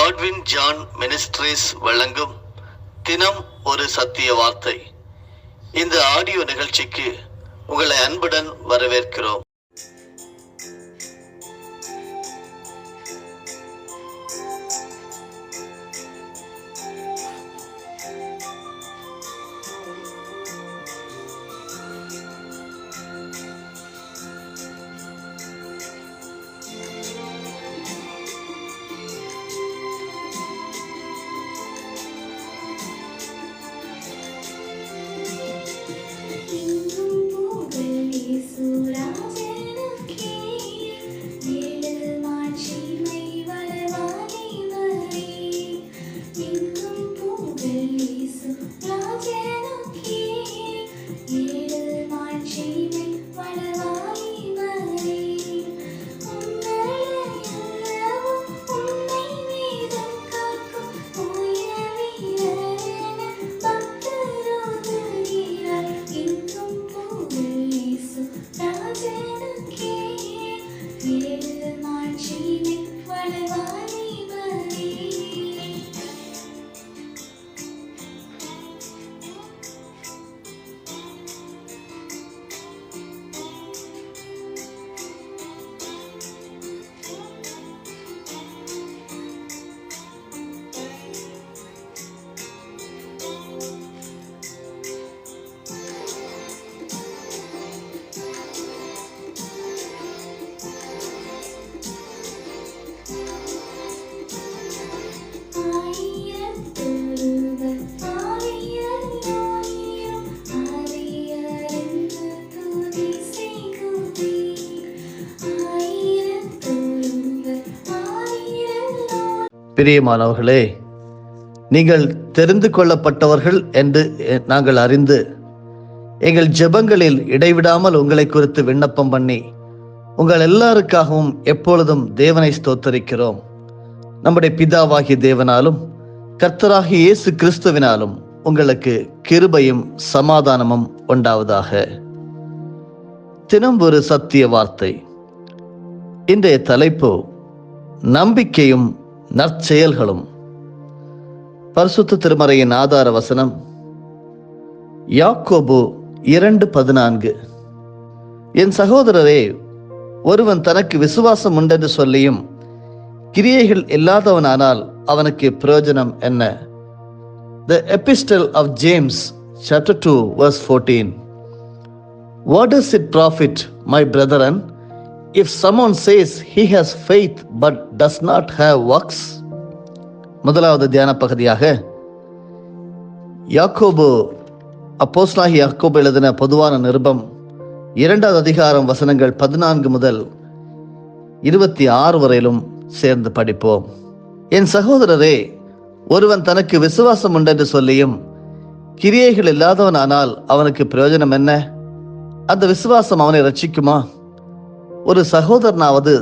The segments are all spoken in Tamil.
காட்வின் ஜான் மினிஸ்ட்ரீஸ் வழங்கும் தினம் ஒரு சத்திய வார்த்தை. இந்த ஆடியோ நிகழ்ச்சிக்கு உங்களை அன்புடன் வரவேற்கிறோம். பிரியமானவர்களே, நீங்கள் தெரிந்து கொள்ளப்பட்டவர்கள் என்று நாங்கள் அறிந்து எங்கள் ஜெபங்களில் இடைவிடாமல் உங்களை குறித்து விண்ணப்பம் பண்ணி உங்கள் எல்லாருக்காகவும் எப்பொழுதும் தேவனை ஸ்தோத்தரிக்கிறோம். நம்முடைய பிதாவாகிய தேவனாலும் கர்த்தராகிய இயேசு கிறிஸ்துவினாலும் உங்களுக்கு கிருபையும் சமாதானமும் உண்டாவதாக. தினம் ஒரு சத்திய வார்த்தை. இன்றைய தலைப்பு நம்பிக்கையும் நற்செயல்களும். பரிசுத்த திருமறையின் ஆதார வசனம் யாக்கோபு 2:14. என் சகோதரரே, ஒருவன் தனக்கு விசுவாசம் உண்டென்று சொல்லியும் கிரியைகள் இல்லாதவனானால் அவனுக்கு பிரயோஜனம் என்ன? The Epistle of James chapter 2 verse 14. What does it profit, my brethren, if someone says he has faith but does not have works? முதலாவது தியான பகுதியாக யாக்கோபு, அப்போஸ்தலனாகிய யாக்கோபு எழுதின பொதுவான நிருபம் 2வது அதிகாரம் வசனங்கள் 14 முதல் 26 வரையிலும் சேர்ந்து படிப்போம். என் சகோதரரே, ஒருவன் தனக்கு விசுவாசம் உண்டென்று சொல்லியும் கிரியைகள் இல்லாதவனானால் அவனுக்கு பிரயோஜனம் என்ன? அந்த விசுவாசம் அவனை ரட்சிக்குமா? ஒரு சகோதரனாவது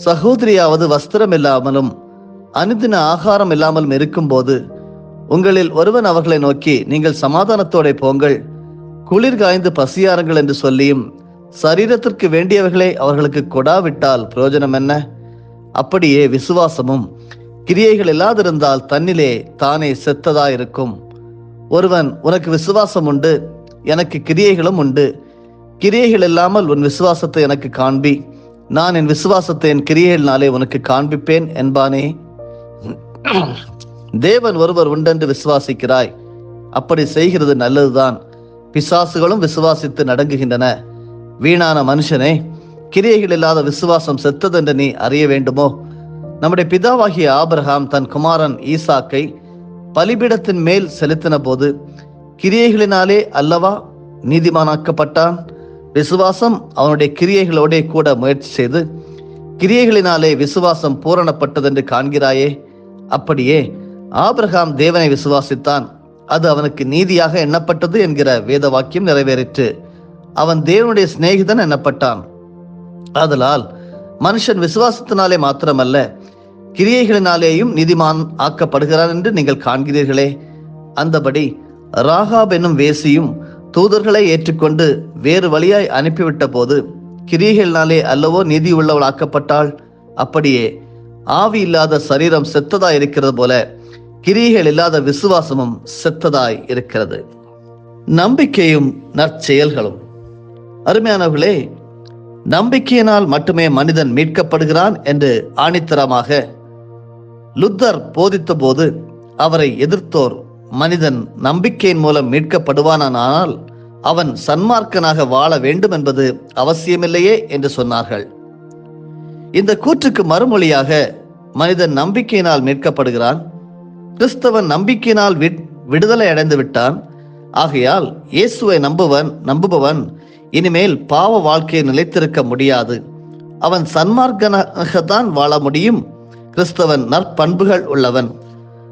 சகோதரியாவது வஸ்திரம் இல்லாமலும் அனுதின ஆகாரம் இல்லாமலும் இருக்கும்போது உங்களில் ஒருவன் அவர்களை நோக்கி, நீங்கள் சமாதானத்தோட போங்கள், குளிர் காய்ந்து பசியாருங்கள் என்று சொல்லியும் சரீரத்திற்கு வேண்டியவர்களை அவர்களுக்கு கொடாவிட்டால் பிரயோஜனம் என்ன? அப்படியே விசுவாசமும் கிரியைகள் இல்லாதிருந்தால் தன்னிலே தானே செத்ததாயிருக்கும். ஒருவன், உனக்கு விசுவாசம் உண்டு, எனக்கு கிரியைகளும் உண்டு, கிரியைகள் இல்லாமல் உன் விசுவாசத்தை எனக்கு காண்பி, நான் என் விசுவாசத்தை என் கிரியைகளினாலே உனக்கு காண்பிப்பேன் என்பானே. தேவன் ஒருவர் உண்டென்று விசுவாசிக்கிறாய், அப்படி செய்கிறது நல்லதுதான். பிசாசுகளும் விசுவாசித்து நடங்குகின்றன. வீணான மனுஷனே, கிரியைகள் இல்லாத விசுவாசம் செத்ததென்று நீ அறிய வேண்டுமோ? நம்முடைய பிதாவாகிய ஆபிரகாம் தன் குமாரன் ஈசாக்கை பலிபீடத்தின் மேல் செலுத்தின போது கிரியைகளினாலே அல்லவா நீதிமானாக்கப்பட்டான்? விசுவாசம் அவனுடைய கிரியைகளோட கூட முயற்சி செய்து கிரியைகளினாலே விசுவாசம் பூரணப்பட்டதென்று காண்கிறாயே. அப்படியே ஆபிரகாம் தேவனை விசுவாசித்தான், அது அவனுக்கு நீதியாக எண்ணப்பட்டது என்கிற வேத வாக்கியம் நிறைவேறிற்று. அவன் தேவனுடைய சிநேகிதன் எண்ணப்பட்டான். ஆதலால் மனுஷன் விசுவாசத்தினாலே மாத்திரமல்ல கிரியைகளினாலேயும் நீதிமான் ஆக்கப்படுகிறான் என்று நீங்கள் காண்கிறீர்களே. அந்தபடி ராகாப் என்னும் வேசியும் தூதர்களை ஏற்றுக்கொண்டு வேறு வழியாய் அனுப்பிவிட்ட போது கிரியைகளினாலே அல்லவோ நீதி உள்ளவள் ஆக்கப்பட்டாள். அப்படியே ஆவி இல்லாத சரீரம் செத்ததாய் இருக்கிறது போல கிரியைகள் இல்லாத விசுவாசமும் செத்ததாய் இருக்கிறது. நம்பிக்கையும் நற்செயல்களும். அருமையானவர்களே, நம்பிக்கையினால் மட்டுமே மனிதன் மீட்கப்படுகிறான் என்று ஆணித்தரமாக லுத்தர் போதித்த போது அவரை எதிர்த்தோர் மனிதன் நம்பிக்கையின் மூலம் மீட்கப்படுவானால் அவன் சன்மார்க்கனாக வாழ வேண்டும் என்பது அவசியமில்லையே என்று சொன்னார்கள். இந்த கூற்றுக்கு மறுமொழியாக மனிதன் நம்பிக்கையினால் மீட்கப்படுகிறான், கிறிஸ்தவன் நம்பிக்கையினால் விடுதலை அடைந்து விட்டான், ஆகையால் இயேசுவை நம்புபவன் இனிமேல் பாவ வாழ்க்கையை நிலைத்திருக்க முடியாது, அவன் சன்மார்க்கனாகத்தான் வாழ முடியும். கிறிஸ்தவன் நற்பண்புகள் உள்ளவன்,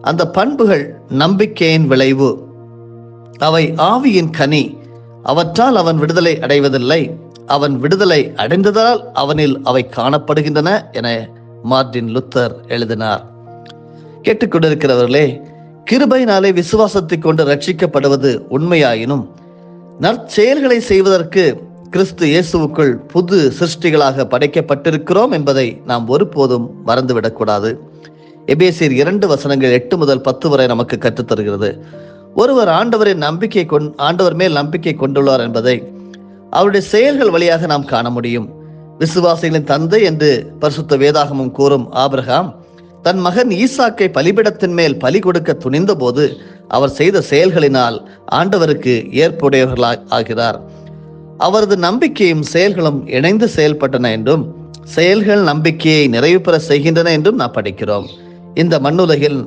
அந்த பண்புகள் நம்பிக்கையின் விளைவு, அவை ஆவியின் கனி, அவற்றால் அவன் விடுதலை அடைவதில்லை, அவன் விடுதலை அடைந்ததால் அவனில் அவை காணப்படுகின்றன என மார்ட்டின் லுத்தர் எழுதினார். கேட்டுக்கொண்டிருக்கிறவர்களே, கிருபையினாலே விசுவாசத்தை கொண்டு ரட்சிக்கப்படுவது உண்மையாயினும் நற்செயல்களை செய்வதற்கு கிறிஸ்து இயேசுவுக்குள் புது சிருஷ்டிகளாக படைக்கப்பட்டிருக்கிறோம் என்பதை நாம் ஒருபோதும் மறந்துவிடக்கூடாது. எபேசியர் 2 முதல் 10 வரை நமக்கு கற்றுத்தருகிறது. ஒருவர் ஆண்டவர் மேல் நம்பிக்கை கொண்டுள்ளார் என்பதை அவருடைய செயல்கள் வழியாக நாம் காண முடியும். விசுவாசிகளின் தந்தை என்று பரிசுத்த வேதாகமம் கூறும் ஆபிரகாம் தன் மகன் ஈசாக்கை பலிபீடத்தின் மேல் பலி கொடுக்க துணிந்த போது அவர் செய்த செயல்களினால் ஆண்டவருக்கு ஏற்புடையவர்களாகிறார். அவரது நம்பிக்கையும் செயல்களும் இணைந்து செயல்பட்டன என்றும் செயல்கள் நம்பிக்கையை நிறைவு பெற செய்கின்றன என்றும் நாம் படிக்கிறோம். இந்த மண்ணுலகில்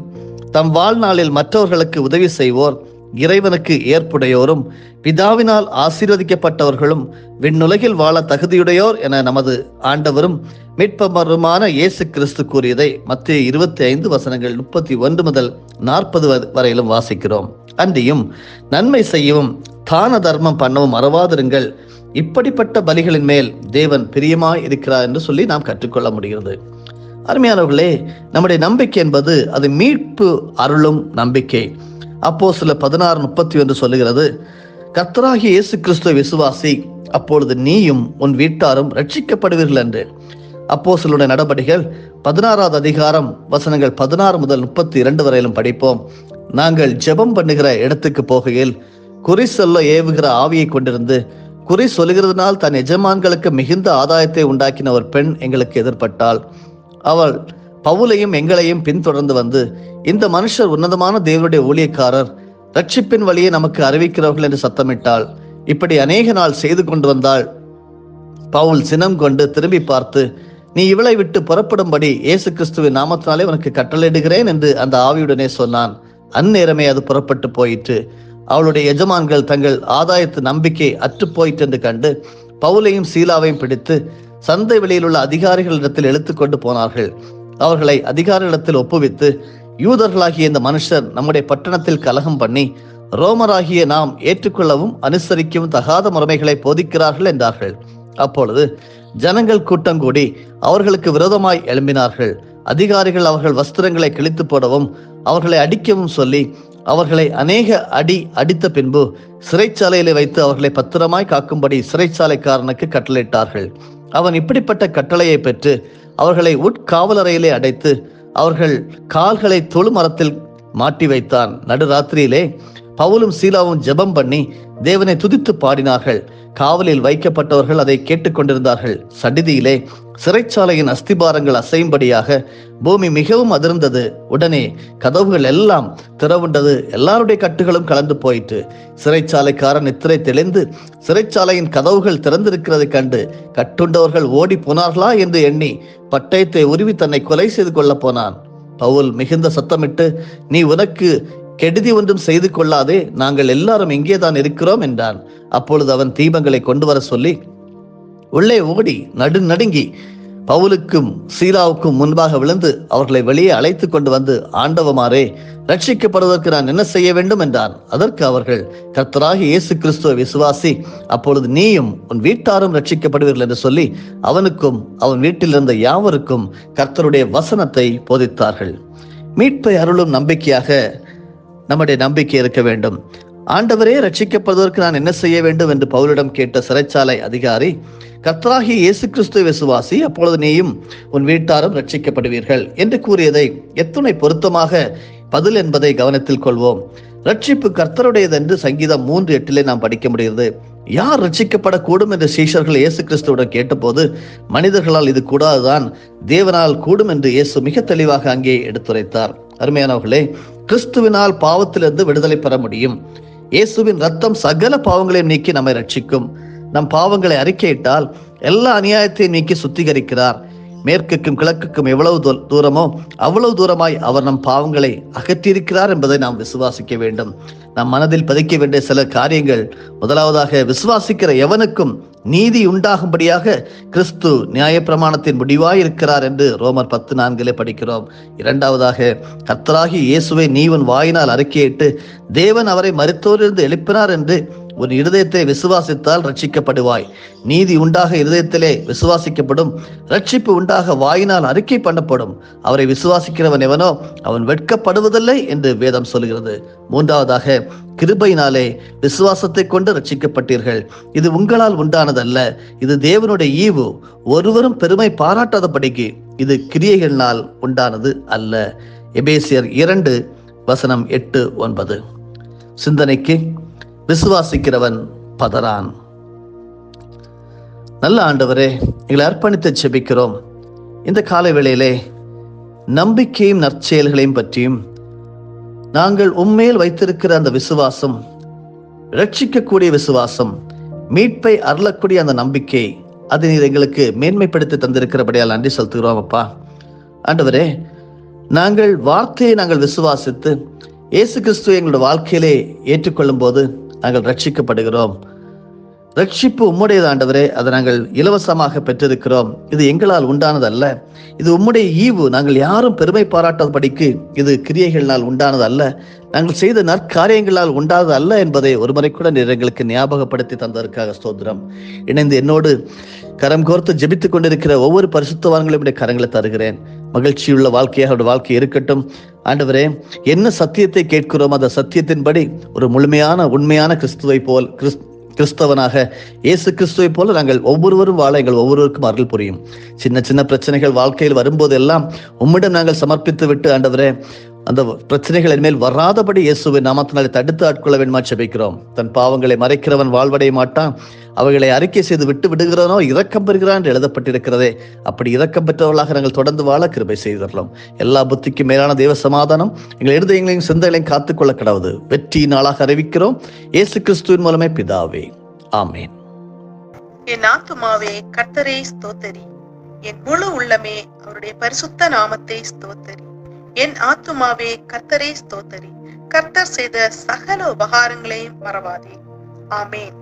தம் வாழ்நாளில் மற்றவர்களுக்கு உதவி செய்வோர் இறைவனுக்கு ஏற்புடையோரும் பிதாவினால் ஆசீர்வதிக்கப்பட்டவர்களும் விண்ணுலகில் வாழ தகுதியுடையோர் என நமது ஆண்டவரும் மீட்பருமான இயேசு கிறிஸ்து கூறியதை மத்தேயு 25 31 முதல் 40 வரையிலும் வாசிக்கிறோம். அன்றியும் நன்மை செய்யவும் தான தர்மம் பண்ணவும் மறவாதிருங்கள், இப்படிப்பட்ட பலிகளின் மேல் தேவன் பிரியமாய் இருக்கிறார் என்று சொல்லி நாம் கற்றுக்கொள்ள முடிகிறது. அருமையானவர்களே, நம்முடைய நம்பிக்கை என்பது அது மீட்பு அருளும் நம்பிக்கை. அப்போஸ்தலர் 16:31 சொல்லுகிறது, கர்த்தராகிய இயேசு கிறிஸ்துவை விசுவாசி, அப்பொழுது நீயும் உன் வீட்டாரும் ரட்சிக்கப்படுவீர்கள் என்று. அப்போஸ்தலருடைய நடபடிகள் 16 16 முதல் 32 வரையிலும் படிப்போம். நாங்கள் ஜெபம் பண்ணுகிற இடத்துக்கு போகையில் குறி சொல்ல ஏவுகிற ஆவியை கொண்டிருந்து குறி சொல்லுகிறதுனால் தன் எஜமான்களுக்கு மிகுந்த ஆதாயத்தை உண்டாக்கின ஒரு பெண் எங்களுக்கு எதிர்பட்டாள். அவள் பவுலையும் எங்களையும் பின்தொடர்ந்து வந்து, இந்த மனுஷர் உன்னதமான தேவனுடைய ஊழியக்காரர், ரட்சிப்பின் வழியை நமக்கு அறிவிக்கிறவர்கள் என்று சத்தமிட்டாள். இப்படி அநேக நாள் செய்து கொண்டு வந்தாள். பவுல் சினம் கொண்டு திரும்பி பார்த்து, நீ இவளை விட்டு புறப்படும்படி இயேசு கிறிஸ்துவின் நாமத்தினாலே உனக்கு கட்டளையிடுகிறேன் என்று அந்த ஆவியுடனே சொன்னான். அந்நேரமே அது புறப்பட்டு போயிற்று. அவளுடைய எஜமான்கள் தங்கள் ஆதாயத்து நம்பிக்கை அற்று போயிற்று என்று கண்டு பவுலையும் சீலாவையும் பிடித்து சந்தை வெளியில் உள்ள அதிகாரிகளிடத்தில் இழுத்து கொண்டு போனார்கள். அவர்களை அதிகாரிகளிடத்தில் ஒப்புவித்து, யூதர்களாகிய இந்த மனுஷர் நம்முடைய பட்டணத்தில் கலகம் பண்ணி ரோமராகிய நாம் ஏற்றுக்கொள்ளவும் அனுசரிக்கவும் தகாத முறைமைகளை போதிக்கிறார்கள் என்றார்கள். அப்பொழுது ஜனங்கள் கூட்டம் கூடி அவர்களுக்கு விரோதமாய் எழும்பினார்கள். அதிகாரிகள் அவர்கள் வஸ்திரங்களை கிழித்து போடவும் அவர்களை அடிக்கவும் சொல்லி அவர்களை அநேக அடித்த பின்பு சிறைச்சாலையிலே வைத்து அவர்களை பத்திரமாய் காக்கும்படி சிறைச்சாலைக்காரனுக்கு கட்டளையிட்டார்கள். அவன் இப்படிப்பட்ட கட்டளையை பெற்று அவர்களை உட்காவலறையிலே அடைத்து அவர்கள் கால்களை தொழுமரத்தில் மாட்டி வைத்தான். நடுராத்திரியிலே பவுலும் சீலாவும் ஜெபம் பண்ணி தேவனை துதித்து பாடினார்கள். காவலில் வைக்கப்பட்டவர்கள் அதை கேட்டுக்கொண்டிருந்தார்கள். சடிதியிலே சிறைச்சாலையின் அஸ்திபாரங்கள் அசையும்படியாக பூமி மிகவும் அதிர்ந்தது. உடனே கதவுகள் எல்லாம் திறவுண்டது, எல்லாருடைய கட்டுகளும் கலந்து போயிற்று. சிறைச்சாலைக்காரன் நித்திரை தெளிந்து சிறைச்சாலையின் கதவுகள் திறந்திருக்கிறதை கண்டு கட்டுண்டவர்கள் ஓடி போனார்களா என்று எண்ணி பட்டயத்தை உருவி தன்னை கொலை செய்து கொள்ள போனான். பவுல் மிகுந்த சத்தமிட்டு, நீ உனக்கு கெடுதி ஒன்றும் செய்து கொள்ளாதே, நாங்கள் எல்லாரும் இங்கேதான் இருக்கிறோம் என்றான். அப்பொழுது அவன் தீபங்களை கொண்டு வர சொல்லி உள்ளே ஓடி நடுங்கி பவுலுக்கும் சீலாவுக்கும் முன்பாக விழுந்து அவர்களை வெளியே அழைத்து கொண்டு வந்து, ஆண்டவமாரே, ரட்சிக்கப்படுவதற்கு நான் என்ன செய்ய வேண்டும் என்றான். அதற்கு அவர்கள், கர்த்தராகிய இயேசு கிறிஸ்துவை விசுவாசி, அப்பொழுது நீயும் உன் வீட்டாரும் ரட்சிக்கப்படுவீர்கள் என்று சொல்லி அவனுக்கும் அவன் வீட்டில் இருந்த யாவருக்கும் கர்த்தருடைய வசனத்தை போதித்தார்கள். மீட்பை அருளும் நம்பிக்கையாக நம்முடைய நம்பிக்கை இருக்க வேண்டும். ஆண்டவரே, ரட்சிக்கப்படுவதற்கு நான் என்ன செய்ய வேண்டும் என்று பவுலிடம் கேட்ட சிறைச்சாலை அதிகாரி, கர்த்தராகிய இயேசு கிறிஸ்துவை விசுவாசி, அப்பொழுது நீயும் உன் வீட்டாரும் ரட்சிக்கப்படுவீர்கள் என்று கூறியதை எத்துணை பொருத்தமாக பதில் என்பதை கவனத்தில் கொள்வோம். ரட்சிப்பு கர்த்தருடையது என்று சங்கீதம் 3:8 நாம் படிக்க முடிகிறது. யார் ரட்சிக்கப்படக்கூடும் என்று சீஷர்கள் இயேசு கிறிஸ்துவிடம் கேட்டபோது, மனிதர்களால் இது கூடாதுதான், தேவனால் கூடும் என்று இயேசு மிக தெளிவாக அங்கே எடுத்துரைத்தார். அருமையானவர்களே, கிறிஸ்துவினால் பாவத்திலிருந்து விடுதலை பெற முடியும். இயேசுவின் ரத்தம் சகல பாவங்களையும் நீக்கி நம்மை ரட்சிக்கும். நம் பாவங்களை அறிக்கையிட்டால் எல்லா அநியாயத்தையும் நீக்கி சுத்திகரிக்கிறார். மேற்குக்கும் கிழக்குக்கும் எவ்வளவு தூரமோ அவ்வளவு தூரமாய் அவர் நம் பாவங்களை அகற்றியிருக்கிறார் என்பதை நாம் விசுவாசிக்க வேண்டும். நம் மனதில் பதிக்க வேண்டிய சில காரியங்கள்: முதலாவதாக, விசுவாசிக்கிற எவனுக்கும் நீதி உண்டாகும்படியாக கிறிஸ்து நியாயப்பிரமாணத்தின் முடிவாயிருக்கிறார் என்று ரோமர் 10:4 படிக்கிறோம். இரண்டாவதாக, கர்த்தராகிய இயேசுவை நீ உன் வாயினால் அறிக்கையிட்டு தேவன் அவரை மரித்தோரிலிருந்து எழுப்பினார் என்று உன் இருதயத்தை விசுவாசித்தால் ரட்சிக்கப்படுவாய். நீதி உண்டாக இருதயத்திலே விசுவாசிக்கப்படும், ரட்சிப்பு உண்டாக வாயினால் அறிக்கை பண்ணப்படும். அவரை விசுவாசிக்கிறவன் எவனோ அவன் வெட்கப்படுவதில்லை என்று வேதம் சொல்கிறது. மூன்றாவதாக, கிருபையினாலே விசுவாசத்தை கொண்டு ரட்சிக்கப்பட்டீர்கள். இது உங்களால் உண்டானதல்ல, இது தேவனுடைய ஈவு. ஒருவரும் பெருமை பாராட்டாதபடிக்கு இது கிரியைகளினால் உண்டானது அல்ல. எபேசியர் 2:8-9. சிந்தனைக்கு: விசுவாசிக்கிறவன் பதறான். நல்ல ஆண்டவரே, எங்களை அர்ப்பணித்து செபிக்கிறோம். இந்த காலை வேளையிலே நம்பிக்கையும் நற்செயல்களையும் பற்றியும், நாங்கள் உம்மேல் வைத்திருக்கிற அந்த விசுவாசம், ரட்சிக்கக்கூடிய விசுவாசம், மீட்பை அருளக்கூடிய அந்த நம்பிக்கை, அதை நீர் எங்களுக்கு மேன்மைப்படுத்தி தந்திருக்கிறபடியால் நன்றி செலுத்துகிறோம். அப்பா ஆண்டவரே, நாங்கள் வார்த்தையை நாங்கள் விசுவாசித்து இயேசு கிறிஸ்துவை எங்களுடைய வாழ்க்கையிலே ஏற்றுக்கொள்ளும் போது நாங்கள் ரட்சிக்கப்படுகிறோம். ரட்சிப்பு உம்முடையது ஆண்டவரே, அதை நாங்கள் இலவசமாக பெற்றிருக்கிறோம். இது எங்களால் உண்டானதல்ல, இது உம்முடைய ஈவு. நாங்கள் யாரும் பெருமை பாராட்டாதபடிக்கு இது கிரியைகளினால் உண்டானது அல்ல, நாங்கள் செய்த நற்காரியங்களால் உண்டானது அல்ல என்பதை ஒருமுறை கூட நீர் எங்களுக்கு ஞாபகப்படுத்தி தந்ததற்காக ஸ்தோத்திரம். இணைந்து என்னோடு கரம் கோர்த்து ஜெபித்துக் கொண்டிருக்கிற ஒவ்வொரு பரிசுத்தவான்களையும் கரங்களை தருகிறேன். மகிழ்ச்சியுள்ள வாழ்க்கையாக அவருடைய வாழ்க்கை இருக்கட்டும். ஆண்டவரே, என்ன சத்தியத்தை கேட்கிறோம் அந்த சத்தியத்தின்படி ஒரு முழுமையான உண்மையான கிறிஸ்தவனாக இயேசு கிறிஸ்துவை போல நாங்கள் ஒவ்வொருவரும் வாழ எங்கள் ஒவ்வொருவருக்கும் அருள் புரியும். சின்ன சின்ன பிரச்சனைகள் வாழ்க்கையில் வரும்போது எல்லாம் உம்மிடம் நாங்கள் சமர்ப்பித்து விட்டு ஆண்டவரே, அந்த பிரச்சனைகள் என்மேல் வராதபடி இயேசுவின் நாமத்தினாலே தடுத்து ஆட்கொள்ள வேண்டுமா ஜெபிக்கிறோம். தன் பாவங்களை மறைக்கிறவன் வாழ்வடைய மாட்டான், அவைகளை அறிக்கை செய்து விட்டு விடுகிறவனோ இரக்கம் பெறுகிறான் என்று எழுதப்பட்டிருக்கிறதே. அப்படி இரக்கம் பெற்றவர்களாக நாங்கள் தொடர்ந்து வாழ கிருபை செய்தரலாம். எல்லா புத்திக்கும் மேலான தேவ சமாதானம் எங்கள் இருதயங்களையும் சிந்தைகளையும் காத்துக்கொள்ள கடவுது. வெற்றி நாளாக அறிவிக்கிறோம் இயேசு கிறிஸ்துவின் மூலமே பிதாவே, ஆமேன். என் ஆத்துமாவே கர்த்தரை ஸ்தோத்தரி, என் முழு உள்ளமே அவருடைய பரிசுத்த நாமத்தை ஸ்தோத்தரி. என் ஆத்துமாவே கர்த்தரை ஸ்தோத்தரி, கர்த்தர் செய்த சகல உபகாரங்களையும் மறவாதே. ஆமேன்.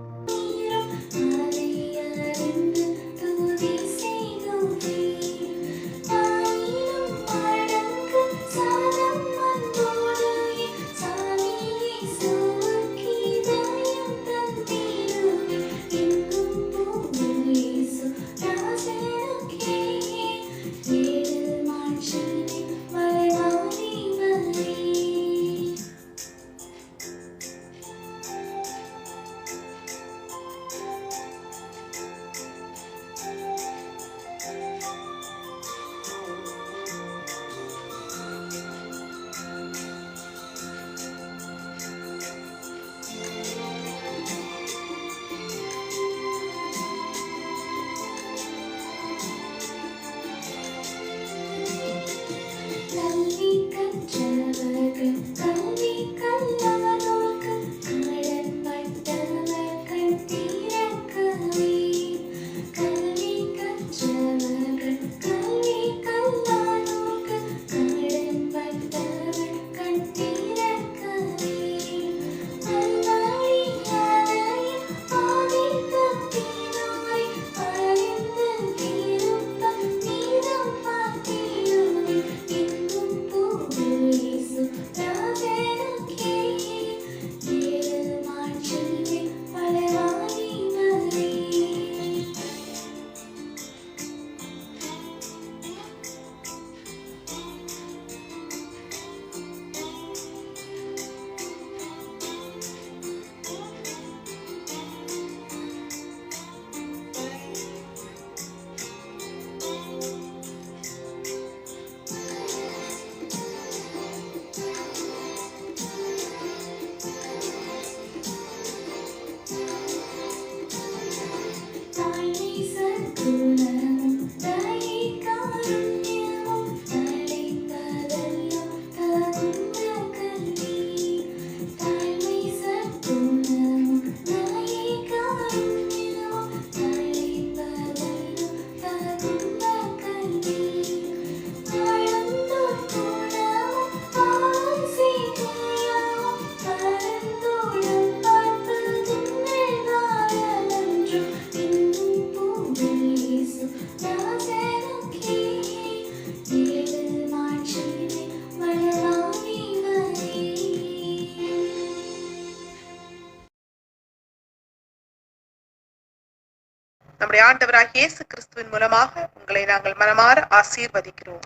நம்முடைய ஆண்டவராகிய இயேசு கிறிஸ்துவின் மூலமாக உங்களை நாங்கள் மனமாற ஆசீர்வதிக்கிறோம்.